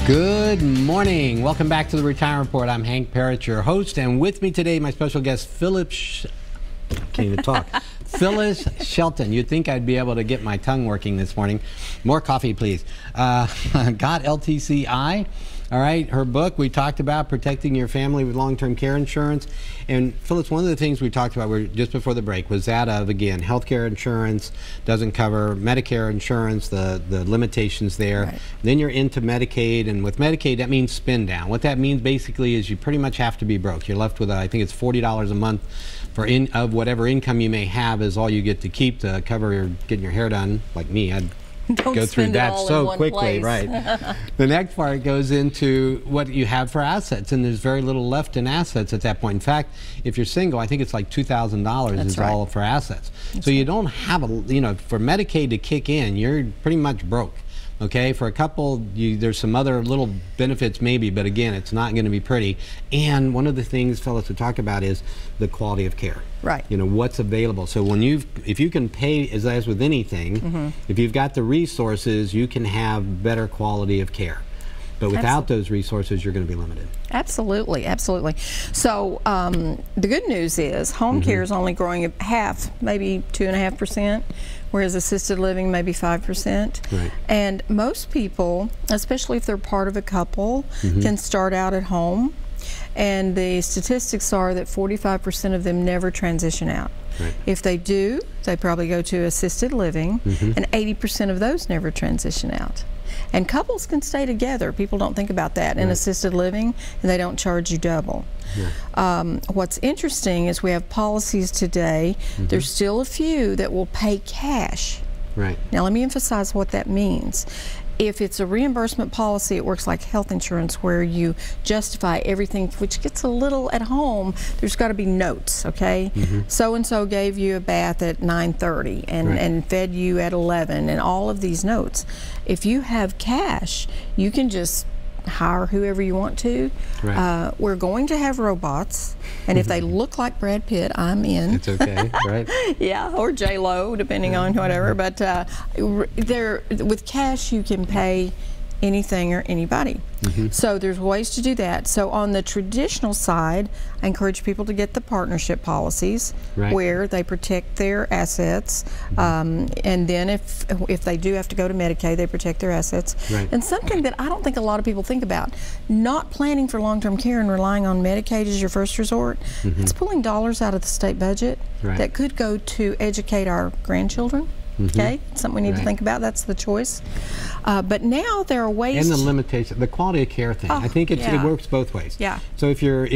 Good morning. Welcome back to the Retirement Report. I'm Hank Parrott, your host, and with me today, my special guest, Phyllis Shelton. You'd think I'd be able to get my tongue working this morning. More coffee, please. Got LTCI. All right, her book, we talked about protecting your family with long-term care insurance. And Phyllis, one of the things we talked about just before the break was that of, again, healthcare insurance doesn't cover Medicare insurance, the limitations there. Right. Then you're into Medicaid, and with Medicaid, that means spin down. What that means basically is you pretty much have to be broke. You're left with, I think it's $40 a month of whatever income you may have is all you get to keep to cover getting your hair done, like me. I'd go through that so quickly, right? The next part goes into what you have for assets, and there's very little left in assets at that point. In fact, if you're single, I think it's like $2,000 is all for assets. So you don't have for Medicaid to kick in, you're pretty much broke. Okay, for a couple, there's some other little benefits maybe, but again, it's not going to be pretty. And one of the things, fellas, to talk about is the quality of care. Right. You know, what's available. So when if you can pay, as with anything, if you've got the resources, you can have better quality of care. But without those resources, you're going to be limited. Absolutely, absolutely. So the good news is home care is only growing at half, maybe 2.5%, whereas assisted living maybe 5%. Right. And most people, especially if they're part of a couple, can start out at home. And the statistics are that 45% of them never transition out. Right. If they do, they probably go to assisted living, and 80% of those never transition out. And couples can stay together. People don't think about that in assisted living, and they don't charge you double. What's interesting is we have policies today. There's still a few that will pay cash. Right. Now let me emphasize what that means. If it's a reimbursement policy, it works like health insurance where you justify everything, which gets a little at home. There's got to be notes, okay? So-and-so gave you a bath at 9:30 and fed you at 11 and all of these notes. If you have cash, you can just hire whoever you want to. Right. We're going to have robots, and if they look like Brad Pitt, I'm in. It's okay, right? Yeah, or J-Lo, depending on whatever. But with cash, you can pay anything or anybody. So there's ways to do that. So on the traditional side, I encourage people to get the partnership policies where they protect their assets, and then if they do have to go to Medicaid, they protect their assets. And something that I don't think a lot of people think about, not planning for long-term care and relying on Medicaid as your first resort, it's pulling dollars out of the state budget that could go to educate our grandchildren. Okay, something we need to think about. That's the choice. But now there are ways. And the limitation, the quality of care thing. I think it works both ways. Yeah. So if you're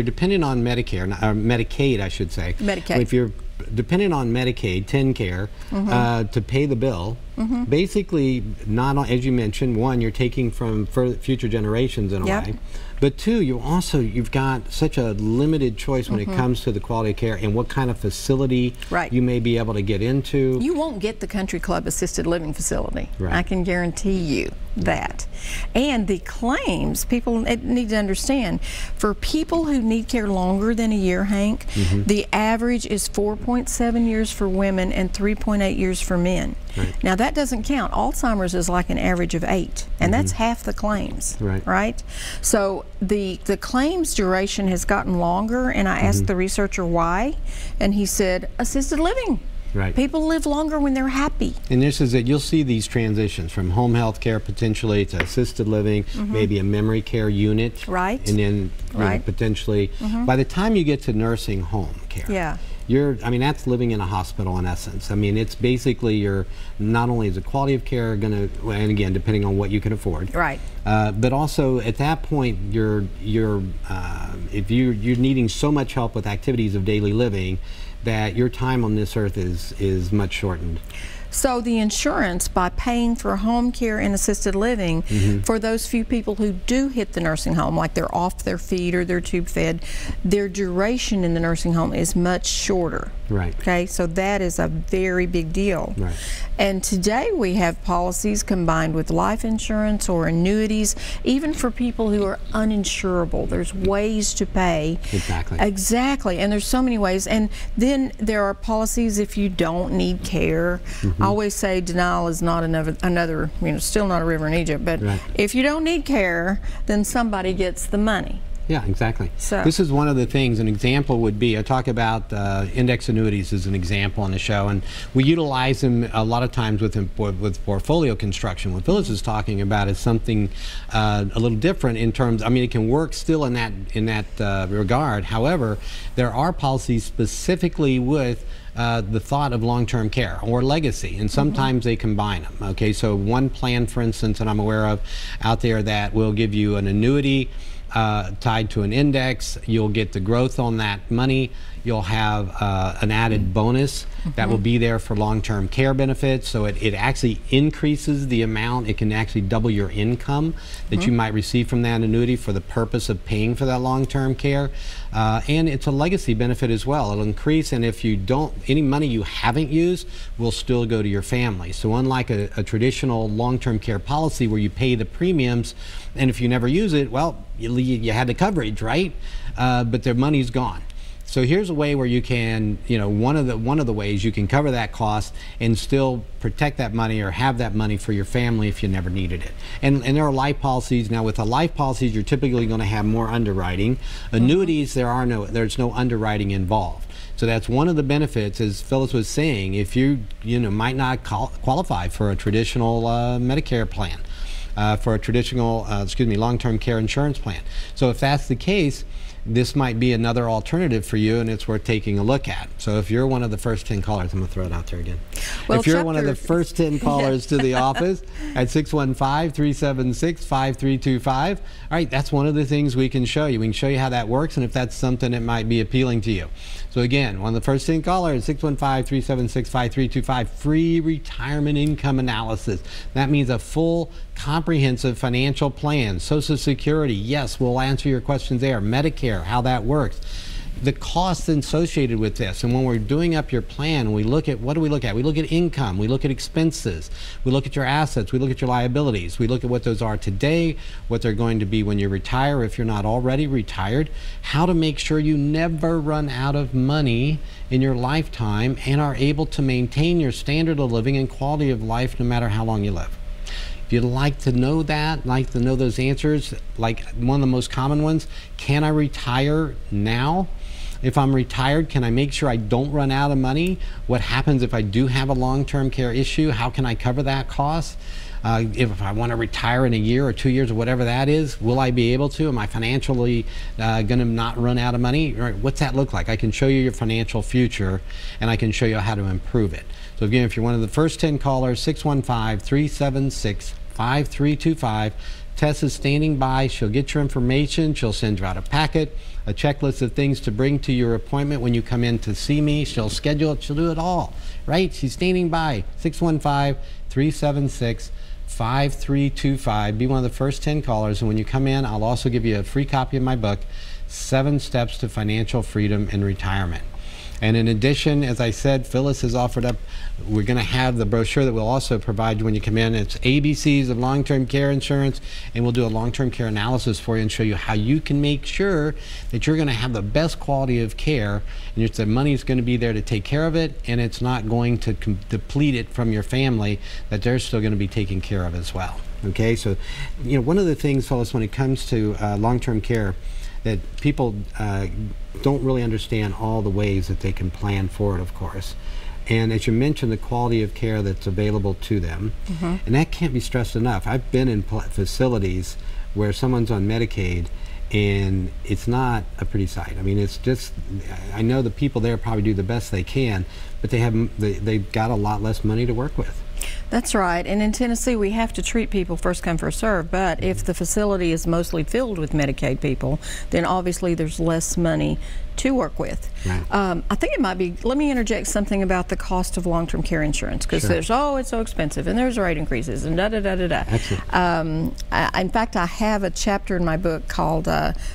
dependent on Medicare, or Medicaid, I should say. Medicaid. If you're dependent on Medicaid, TennCare, to pay the bill, basically, as you mentioned, one, you're taking from future generations in a way. But two, you've got such a limited choice when it comes to the quality of care and what kind of facility you may be able to get into. You won't get the country club assisted living facility. I can guarantee you that. And the claims, people need to understand, for people who need care longer than a year, Hank, the average is 4.7 years for women and 3.8 years for men. Now that doesn't count. Alzheimer's is like an average of 8, and that's half the claims, right? So the claims duration has gotten longer, and I asked the researcher why, and he said assisted living. People live longer when they're happy. And this is it. You'll see these transitions from home health care potentially to assisted living, maybe a memory care unit, and then potentially by the time you get to nursing home care. I mean, that's living in a hospital in essence. I mean, it's basically not only is the quality of care going to, and again, depending on what you can afford, but also at that point, if you're needing so much help with activities of daily living, that your time on this earth is much shortened. So the insurance, by paying for home care and assisted living, for those few people who do hit the nursing home, like they're off their feet or they're tube fed, their duration in the nursing home is much shorter. Right. Okay, so that is a very big deal. Right. And today we have policies combined with life insurance or annuities, even for people who are uninsurable. There's ways to pay. Exactly. Exactly, and there's so many ways. And then there are policies if you don't need care. I always say denial is not another, still not a river in Egypt, but right. if you don't need care, then somebody gets the money. Yeah, exactly. So this is one of the things. An example would be, I talk about index annuities as an example on the show, and we utilize them a lot of times with portfolio construction. What Phyllis is talking about is something a little different in terms. I mean, it can work still in that regard. However, there are policies specifically with the thought of long-term care or legacy, and sometimes they combine them. Okay, so one plan, for instance, that I'm aware of out there that will give you an annuity tied to an index. You'll get the growth on that money. You'll have an added bonus that will be there for long-term care benefits. So it actually increases the amount. It can actually double your income that you might receive from that annuity for the purpose of paying for that long-term care. And it's a legacy benefit as well. It'll increase, and if you don't, any money you haven't used will still go to your family. So unlike a traditional long-term care policy where you pay the premiums, and if you never use it, well, you had the coverage, right? But their money's gone. So here's a way where you can, one of the ways you can cover that cost and still protect that money or have that money for your family if you never needed it. And there are life policies. Now with the life policies, you're typically going to have more underwriting. Annuities, there's no underwriting involved. So that's one of the benefits, as Phyllis was saying, if you might not qualify for a traditional Medicare plan, for a traditional, long-term care insurance plan. So if that's the case, this might be another alternative for you, and it's worth taking a look at. So if you're one of the first 10 callers, I'm going to throw it out there again. Well, if you're one of the first 10 callers to the office at 615-376-5325, all right, that's one of the things we can show you. We can show you how that works and if that's something that might be appealing to you. So again, one of the first 10 callers, 615-376-5325, free retirement income analysis. That means a full comprehensive financial plan. Social Security, yes, we'll answer your questions there. Medicare, how that works. The costs associated with this, and when we're doing up your plan, we look at, what do we look at? We look at income, we look at expenses, we look at your assets, we look at your liabilities, we look at what those are today, what they're going to be when you retire if you're not already retired, how to make sure you never run out of money in your lifetime and are able to maintain your standard of living and quality of life no matter how long you live. If you'd like to know that, like to know those answers, like one of the most common ones, can I retire now? If I'm retired, can I make sure I don't run out of money? What happens if I do have a long-term care issue? How can I cover that cost? If I want to retire in a year or 2 years or whatever that is, will I be able to? Am I financially going to not run out of money? What's that look like? I can show you your financial future, and I can show you how to improve it. So again, if you're one of the first 10 callers, 615-376-5325. Tess is standing by. She'll get your information. She'll send you out a packet, a checklist of things to bring to your appointment when you come in to see me. She'll schedule it. She'll do it all, right? She's standing by. 615-376-5325. Be one of the first 10 callers. And when you come in, I'll also give you a free copy of my book, 7 Steps to Financial Freedom in Retirement. And in addition, as I said, Phyllis has offered up, we're going to have the brochure that we'll also provide you when you come in. It's ABCs of long-term care insurance, and we'll do a long-term care analysis for you and show you how you can make sure that you're going to have the best quality of care, and the money's going to be there to take care of it, and it's not going to deplete it from your family, that they're still going to be taken care of as well. Okay, so one of the things, Phyllis, when it comes to long-term care, that people don't really understand all the ways that they can plan for it, of course. And as you mentioned, the quality of care that's available to them. And that can't be stressed enough. I've been in facilities where someone's on Medicaid and it's not a pretty sight. I mean, it's just, I know the people there probably do the best they can, but they've got a lot less money to work with. That's right. And in Tennessee, we have to treat people first come, first serve. But if the facility is mostly filled with Medicaid people, then obviously there's less money to work with. Right. I think it might be, let me interject something about the cost of long-term care insurance, because Sure. there's, oh, it's so expensive, and there's rate increases, and da-da-da-da-da. In fact, I have a chapter in my book called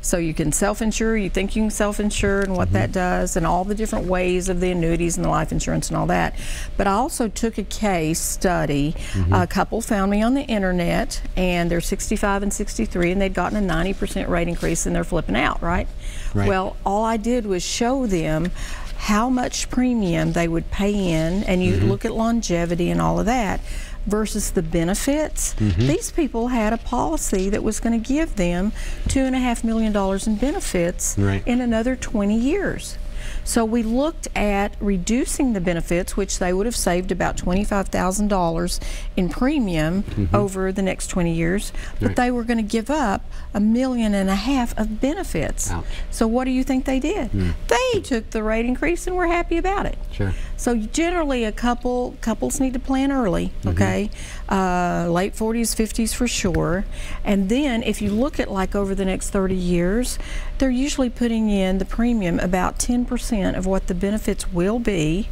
So You Can Self-Insure, You Think You Can Self-Insure, and what that does, and all the different ways of the annuities and the life insurance and all that. But I also took a case study. A couple found me on the internet, and they're 65 and 63, and they'd gotten a 90% rate increase, and they're flipping out, right? Right. Well, all I did was show them how much premium they would pay in, and you look at longevity and all of that, versus the benefits. These people had a policy that was going to give them $2.5 million in benefits in another 20 years. So we looked at reducing the benefits, which they would have saved about $25,000 in premium over the next 20 years, but they were going to give up $1.5 million of benefits. Ouch. So what do you think they did? They took the rate increase and were happy about it. Sure. So generally, couples need to plan early, okay? Late 40s, 50s for sure. And then if you look at like over the next 30 years, they're usually putting in the premium about 10% of what the benefits will be.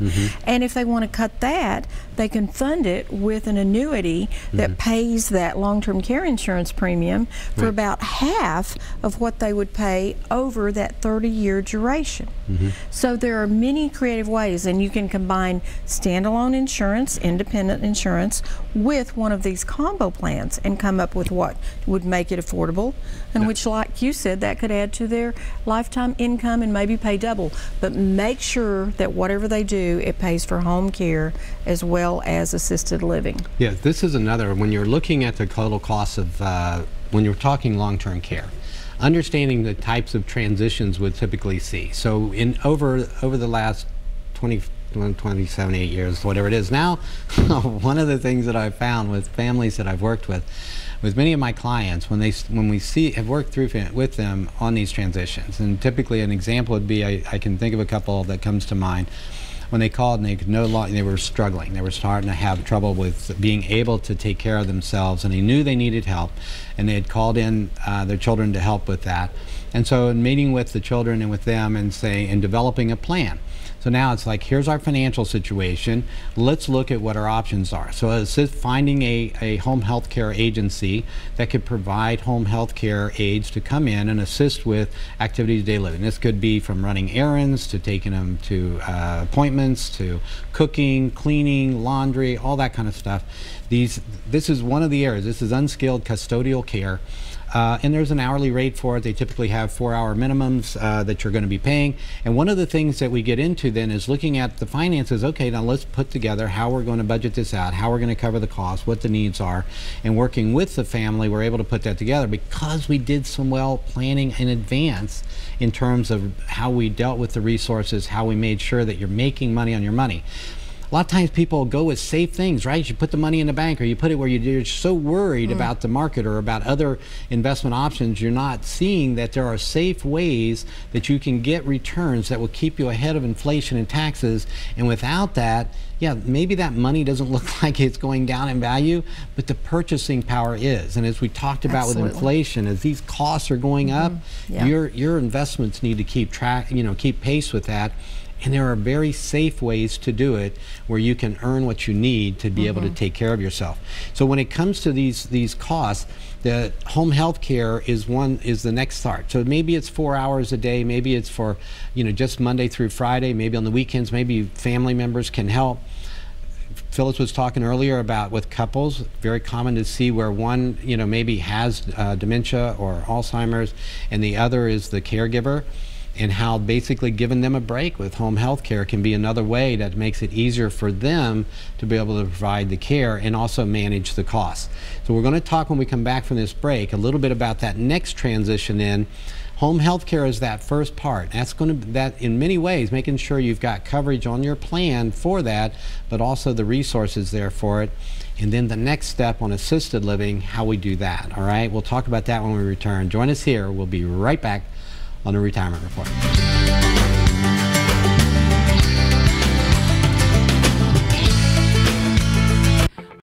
And if they want to cut that, they can fund it with an annuity that pays that long-term care insurance premium for about half of what they would pay over that 30-year duration. So there are many creative ways, and you can combine standalone insurance, independent insurance, with one of these combo plans and come up with what would make it affordable, and which, like you said, that could add to their lifetime income and maybe pay double. But make sure that whatever they do, it pays for home care as well as assisted living. Yeah, this is another, when you're looking at the total cost of, when you're talking long-term care, understanding the types of transitions we typically see. So over the last 27, 8 years, whatever it is now, one of the things that I've found with families that I've worked with many of my clients, when we have worked through with them on these transitions, and typically an example would be, I can think of a couple that comes to mind, when they called and they were struggling, they were starting to have trouble with being able to take care of themselves, and they knew they needed help, and they had called in their children to help with that. And so in meeting with the children and with them and developing a plan. So now it's like, here's our financial situation. Let's look at what our options are. So it's finding a home health care agency that could provide home health care aides to come in and assist with activities of daily living. This could be from running errands to taking them to appointments, to cooking, cleaning, laundry, all that kind of stuff. This is one of the areas. This is unskilled custodial care. And there's an hourly rate for it. They typically have 4-hour minimums that you're going to be paying. And one of the things that we get into then is looking at the finances. Okay, now let's put together how we're going to budget this out, how we're going to cover the costs, what the needs are. And working with the family, we're able to put that together because we did some well planning in advance in terms of how we dealt with the resources, how we made sure that you're making money on your money. A lot of times people go with safe things, right? You put the money in the bank, or you put it where you're so worried about the market or about other investment options, you're not seeing that there are safe ways that you can get returns that will keep you ahead of inflation and taxes. And without that, yeah, maybe that money doesn't look like it's going down in value, but the purchasing power is. And as we talked about with inflation, as these costs are going up, your investments need to keep pace with that. And there are very safe ways to do it where you can earn what you need to be able to take care of yourself. So when it comes to these costs, the home health care is the next start. So maybe it's 4 hours a day, maybe it's for just Monday through Friday, maybe on the weekends, maybe family members can help. Phyllis was talking earlier about with couples, very common to see where one maybe has dementia or Alzheimer's and the other is the caregiver, and how basically giving them a break with home health care can be another way that makes it easier for them to be able to provide the care and also manage the costs. So we're going to talk when we come back from this break a little bit about that next transition in. Home health care is that first part. That's going to that in many ways making sure you've got coverage on your plan for that, but also the resources there for it. And then the next step on assisted living, how we do that. All right, we'll talk about that when we return. Join us here. We'll be right back on the Retirement Report.